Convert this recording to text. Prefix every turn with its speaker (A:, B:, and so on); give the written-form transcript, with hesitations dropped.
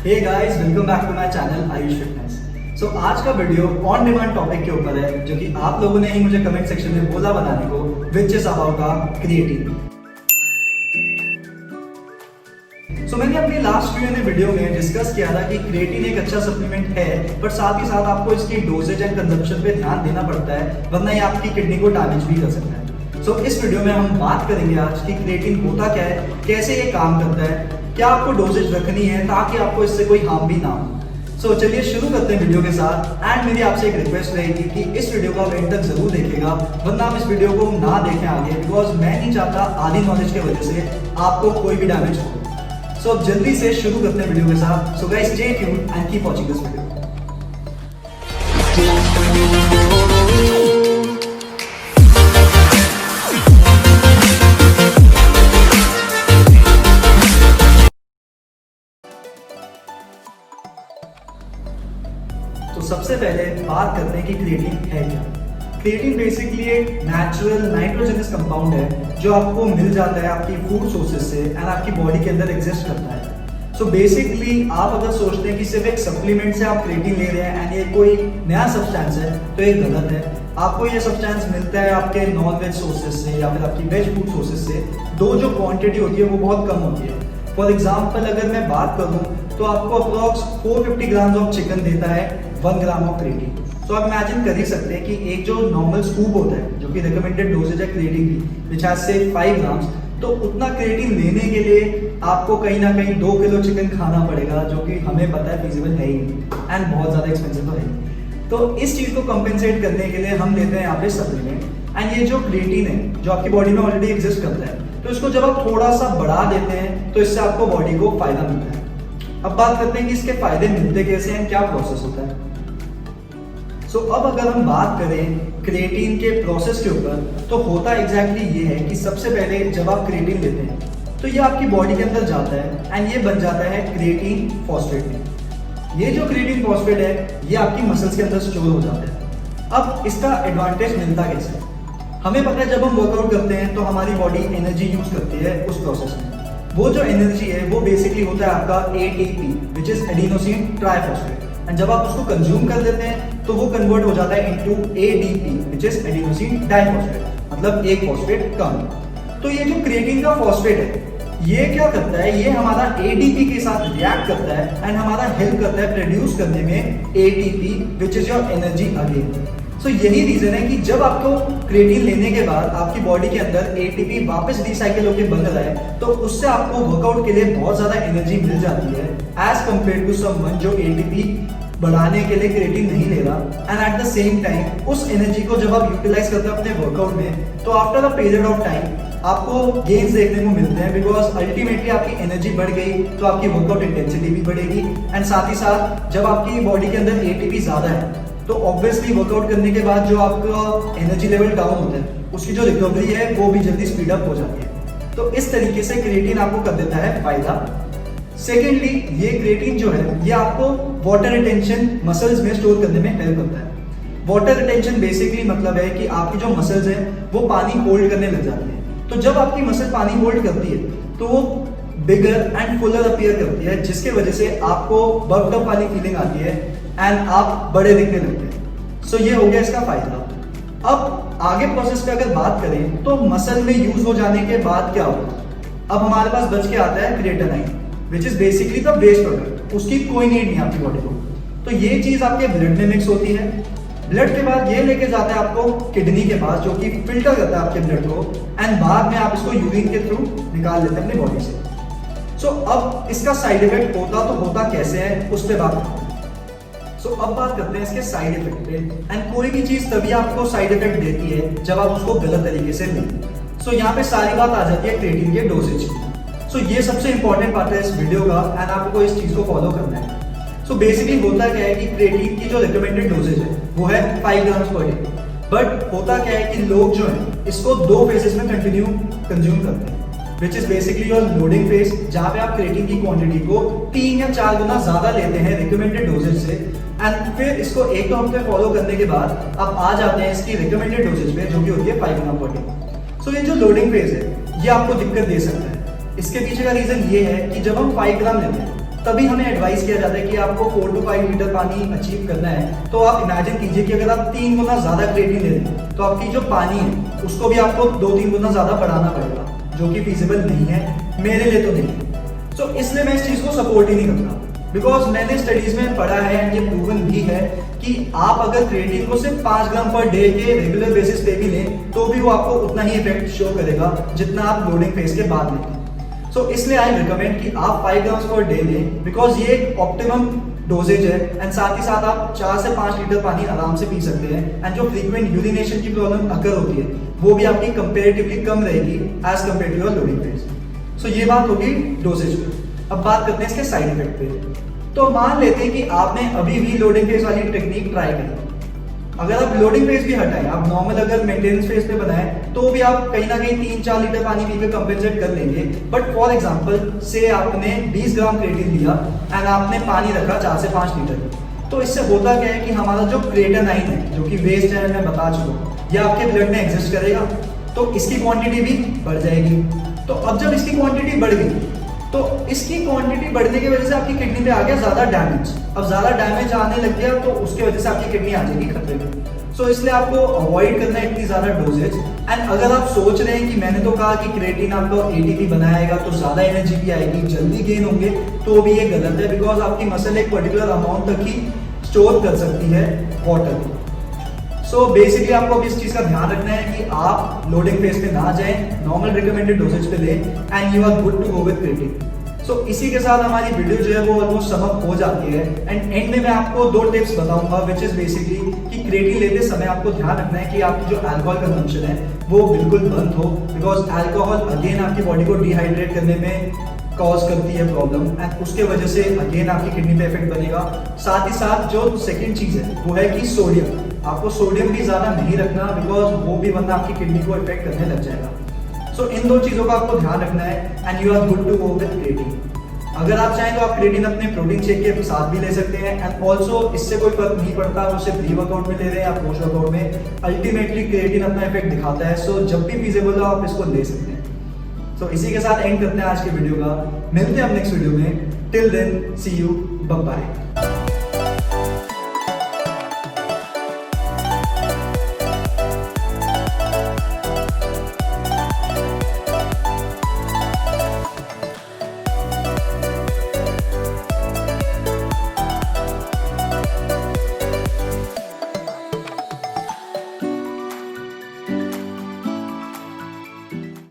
A: Hey guys, welcome back to my channel Ayush fitness. आज का video on demand topic के ऊपर है, जो कि आप लोगों ने ही मुझे कमेंट सेक्शन में बोला बनाने को, विच इज अबाउट क्रिएटिन। मैंने अपनी लास्ट वीडियो में डिस्कस किया था कि क्रिएटिन एक अच्छा सप्लीमेंट है, पर साथ ही साथ आपको इसकी डोजेज एंड कंजप्शन पे ध्यान देना पड़ता है, वरना ये आपकी किडनी को डैमेज भी कर सकता है। इस वीडियो में हम बात करेंगे आज कि क्रिएटिन होता क्या है, कैसे ये काम करता है, क्या आपको डोजेज रखनी है ताकि आपको इससे कोई हार्म भी ना हो। चलिए शुरू करते हैं वीडियो के साथ। एंड मेरी आपसे एक रिक्वेस्ट रहेगी कि इस वीडियो को आप एंड तक जरूर देखिएगा, वरना आप इस वीडियो को ना देखें आगे, बिकॉज मैं नहीं चाहता आधी नॉलेज की वजह से आपको कोई भी डैमेज हो। अब जल्दी से शुरू करते हैं वीडियो के साथ। Guys, stay tuned and keep watching this video. सबसे पहले बात करते हैं कि क्रिएटिन है क्या। क्रिएटिन बेसिकली एक नेचुरल नाइट्रोजनस कंपाउंड है जो आपको मिल जाता है आपकी फूड सोर्सेज से एंड आपकी बॉडी के अंदर एग्जिस्ट करता है। बेसिकली आप अगर सोचते हैं कि सिर्फ एक सप्लीमेंट से आप क्रिएटिन ले रहे हैं एंड ये कोई नया सब्सटेंस है, तो ये गलत है। आपको ये सब्सटेंस मिलता है आपके नॉन वेज सोर्सेज से या फिर आपकी वेज फूड सोर्सेज से। जो क्वांटिटी होती है वो बहुत कम होती है। फॉर एग्जाम्पल अगर मैं बात करूं तो आपको अप्रॉक्स 450 ग्राम ऑफ चिकन देता है 1 ग्राम ऑफ क्रिएटिन। आप इमेजिन कर ही सकते हैं कि एक जो नॉर्मल स्कूप होता है, जो कि रिकमेंडेड डोजेज है क्रिएटिन की, विच हैज से 5 ग्राम्स, तो उतना क्रिएटिन लेने के लिए आपको कहीं ना कहीं 2 किलो चिकन खाना पड़ेगा, जो कि हमें पता है फिजिबल है ही नहीं एंड बहुत ज्यादा एक्सपेंसिव तो है ही। इस चीज को कंपेंसेट करने के लिए हम लेते हैं यहाँ पे सप्लीमेंट। एंड ये जो क्रिएटिन है जो आपकी बॉडी में ऑलरेडी एग्जिस्ट करता है, तो इसको जब आप थोड़ा सा बढ़ा देते हैं तो इससे आपको बॉडी को फायदा मिलता है। अब बात करते हैं कि इसके फायदे मिलते कैसे हैं, क्या प्रोसेस होता है। अब अगर हम बात करें क्रिएटिन के प्रोसेस के ऊपर, तो होता एग्जैक्टली ये है कि सबसे पहले जब आप क्रिएटिन लेते हैं तो ये आपकी बॉडी के अंदर जाता है एंड ये बन जाता है क्रिएटिन फॉस्फेट। ये जो क्रिएटिन फॉस्फेट है ये आपकी मसल्स के अंदर स्टोर हो जाता है। अब इसका एडवांटेज मिलता कैसे है, हमें पता है जब हम वर्कआउट करते हैं तो हमारी बॉडी एनर्जी यूज करती है उस प्रोसेस में। वो जो एनर्जी है वो बेसिकली होता है आपका ATP, which is adenosine triphosphate. And जब आप उसको कंज्यूम कर लेते हैं तो वो कन्वर्ट हो जाता है into ADP, which is adenosine diphosphate, मतलब एक फॉस्फेट कम। तो ये जो क्रिएटिन का फॉस्फेट है ये क्या करता है, ये हमारा ADP के साथ रिएक्ट करता है एंड हमारा हेल्प करता है प्रोड्यूस करने में ATP, which is your energy again. यही रीजन है कि जब आपको क्रिएटिन लेने के बाद आपकी बॉडी के अंदर ATP वापस रिसाइकिल होकर बन रहा है, तो उससे आपको वर्कआउट के लिए बहुत ज्यादा एनर्जी मिल जाती है एज कंपेयर टू समवन जो ATP बढ़ाने के लिए क्रिएटिन नहीं ले रहा। And at the same time उस एनर्जी को जब आप यूटिलाइज करते हैं अपने वर्कआउट में, तो after a period of time आपको गेन्स देखने को मिलते हैं, बिकॉज अल्टीमेटली आपकी एनर्जी बढ़ गई तो आपकी वर्कआउट इंटेंसिटी भी बढ़ेगी। एंड साथ ही साथ जब आपकी बॉडी के अंदर ATP ज्यादा है तो ऑब्वियसली वर्कआउट करने के बाद जो आपका एनर्जी लेवल डाउन होता है उसकी जो रिकवरी है वो भी जल्दी स्पीड अप हो जाती है। तो इस तरीके से क्रिएटिन आपको कर देता है फायदा। सेकेंडली, ये क्रिएटिन जो है ये आपको वाटर रिटेंशन मसल्स में स्टोर करने में हेल्प करता है। वाटर रिटेंशन बेसिकली मतलब है कि आपकी जो मसल्स है वो पानी होल्ड करने लग जाती है। तो जब आपकी मसल पानी होल्ड करती है तो वो बिगर एंड फुलर अपीयर करती है, जिसके वजह से आपको बर्फ अप वाली फीलिंग आती है एंड आप बड़े दिखने लगते हैं। ये हो गया इसका फायदा। अब आगे प्रोसेस पे अगर बात करें तो मसल में यूज हो जाने के बाद क्या होगा, अब हमारे पास बच के आता है creatinine, which is basically the waste product. उसकी कोई नीड नहीं आपकी बॉडी को। तो ये चीज आपके ब्लड में मिक्स होती है। ब्लड के बाद ये लेके जाता है आपको किडनी के पास, जो कि फिल्टर करता है आपके ब्लड को, एंड बाद में आप इसको यूरिन के थ्रू निकाल लेते हैं अपनी बॉडी से। अब इसका साइड इफेक्ट होता कैसे है उस पर बात करते हैं। अब बात करते हैं इसके साइड इफेक्ट पे। एंड कोई भी चीज तभी आपको साइड इफेक्ट देती है जब आप उसको गलत तरीके से लें। यहाँ पे सारी बात आ जाती है क्रिएटिन के डोजेज की। ये सबसे इंपॉर्टेंट पार्ट है इस वीडियो का एंड आपको इस चीज को फॉलो करना है। बेसिकली होता क्या है कि क्रिएटिन की जो रिकमेंडेड डोजेज है वो है 5 ग्राम्स पर डे। बट होता क्या है कि लोग जो है इसको 2 फेजेस में कंटिन्यू कंज्यूम करते हैं, विच is basically your loading phase, जहां पे आप क्रिएटिन की क्वांटिटी को 3 या 4 गुना ज्यादा लेते हैं रिकमेंडेड डोजेज से। एंड फिर इसको 1-2 हफ्ते फॉलो करने के बाद आप आ जाते हैं इसकी रिकमेंडेड डोजेज पे, जो कि होती है 5 ग्राम पर डे। ये जो लोडिंग फेज है ये आपको दिक्कत दे सकता है। इसके पीछे का रीजन ये है कि जब हम 5 ग्राम लेते हैं तभी हमें एडवाइस किया जाता है कि आपको 4 to 5 लीटर पानी अचीव करना है। तो आप इमेजिन कीजिए कि अगर आप 3 गुना ज्यादा क्रिएटिन ले लें तो आपकी जो पानी है उसको भी आपको 2-3 गुना ज्यादा बढ़ाना पड़ेगा, जो कि फिजिबल नहीं है, मेरे लिए तो नहीं है। तो इसलिए मैं इस चीज को सपोर्ट ही नहीं करता, बिकॉज मैंने स्टडीज में पढ़ा है एंड ये प्रूवन भी है कि आप अगर क्रिएटिन को सिर्फ 5 ग्राम पर डे के रेगुलर बेसिस पे भी लें तो भी वो आपको उतना ही इफेक्ट शो करेगा जितना आप लोडिंग फेज के बाद लेंगे। सो इसलिए आई रिकमेंड कि आप 5 ग्राम्स पर डे लें, बिकॉज ये एक ऑप्टिमम डोजेज है एंड साथ ही साथ आप 4 से 5 लीटर पानी आराम से पी सकते हैं। एंड जो फ्रीक्वेंट यूरिनेशन की प्रॉब्लम अकर होती है वो भी आपकी कंपेरेटिवली कम रहेगी as compare to your loading phase. So ये बात होगी डोजेज पे। अब बात करते हैं इसके साइड इफेक्ट पे। तो मान लेते हैं कि आपने अभी भी लोडिंग फेज वाली टेक्निक ट्राई करी, अगर आप लोडिंग फेज भी हटाएं, आप नॉर्मल अगर मेंटेनेंस फेज पे बनाएं तो भी आप कहीं ना कहीं 3-4 लीटर पानी पी के कंपेंसेट कर लेंगे। बट फॉर एग्जांपल से आपने 20 ग्राम क्रिएटिन लिया एंड आपने पानी रखा 4 से 5 लीटर, तो इससे होता क्या है कि हमारा जो क्रिएटिनाइन है जो कि वेस्ट है, मैं बता चुका हूं, ये आपके ब्लड में एग्जिस्ट करेगा, तो इसकी क्वांटिटी भी बढ़ जाएगी। तो अब जब इसकी क्वांटिटी बढ़ गई तो इसकी क्वांटिटी बढ़ने की वजह से आपकी किडनी पे आ गया ज्यादा डैमेज। अब ज्यादा डैमेज आने लग गया तो उसकी वजह से आपकी किडनी आ जाएगी खतरे में। सो इसलिए आपको अवॉइड करना है इतनी ज्यादा डोजेज। एंड अगर आप सोच रहे हैं कि मैंने तो कहा कि क्रिएटिन आपको एटीपी बनाएगा तो ज्यादा एनर्जी भी आएगी, जल्दी गेन होंगे, तो भी ये गलत है, बिकॉज आपकी मसल एक पर्टिकुलर अमाउंट तक ही स्टोर कर सकती है वाटर। सो बेसिकली आपको अब इस चीज का ध्यान रखना है कि आप लोडिंग फेज पे ना जाएं, नॉर्मल रिकमेंडेड डोजेज पे लें and you are good to go with creatine. So इसी के साथ हमारी वीडियो जो है वो ऑलमोस्ट सम अप हो जाती है। एंड एंड में मैं आपको 2 टिप्स बताऊंगा, विच इज बेसिकली कि क्रिएटिन लेते समय आपको ध्यान रखना है कि आपकी जो अल्कोहल कंजम्पशन है वो बिल्कुल बंद हो, बिकॉज अल्कोहल अगेन आपकी बॉडी को डिहाइड्रेट करने में कॉज करती है प्रॉब्लम एंड उसके वजह से अगेन आपकी किडनी पे इफेक्ट बनेगा। साथ ही साथ जो सेकंड चीज है वो है कि सोडियम, आपको सोडियम भी ज्यादा नहीं रखना, बिकॉज वो भी वरना आपकी किडनी को इफेक्ट करने लग जाएगा। सो इन 2 चीजों का आपको ध्यान रखना है and you are good to go with creatine. अगर आप चाहें तो आप क्रिएटिन अपने प्रोटीन शेक के साथ भी ले सकते हैं एंड ऑल्सो इससे कोई फर्क नहीं पड़ता आप उसे प्री वर्कआउट में ले रहे हैं या पोस्ट वर्कआउट में, अल्टीमेटली क्रिएटिन अपना इफेक्ट दिखाता है। सो जब भी फीजिबल हो आप इसको ले सकते हैं। सो इसी के साथ एंड करते हैं आज के वीडियो का, मिलते हैं हम नेक्स्ट वीडियो में। Till then see you, bye bye.